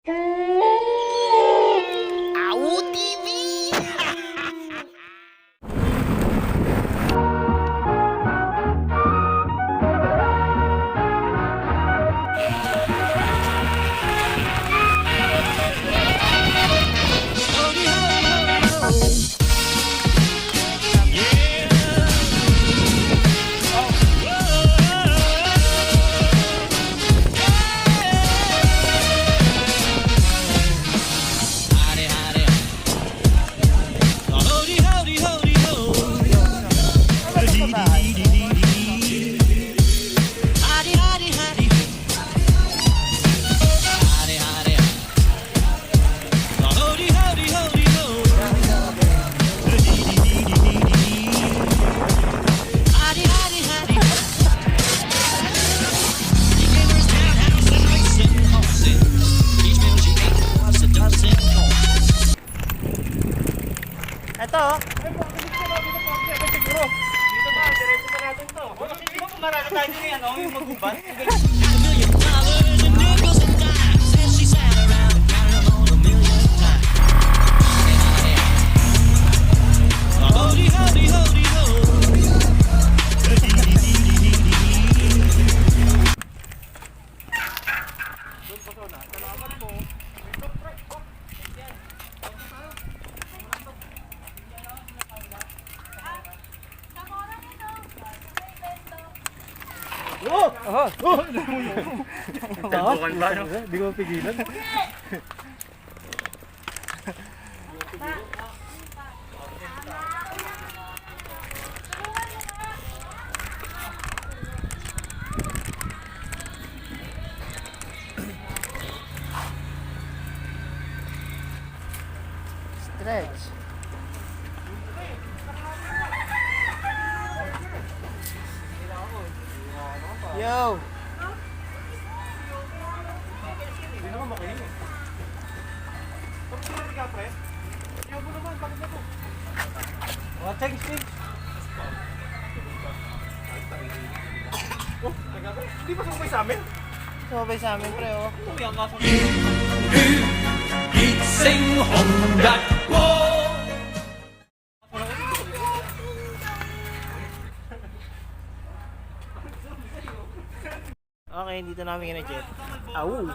Ito oh. Siguro. Dito ba, diretso pa natin to. Kasi hindi mo pumarada tayo din yan, yung magbuban. Tembukan ba yun? Hindi ko pigilan. Stretch. Yo! Hindi naman makinig eh. Tapos sila ka, pre? Iyaw mo naman, bakit na to? Change, change. Oh, nagkakay. Hindi ba sumabay sa amin? Sumabay sa amin, pre, oh. Tumiyang ka sa Sing home that wall. Okay, dito namin kina-jet. Au!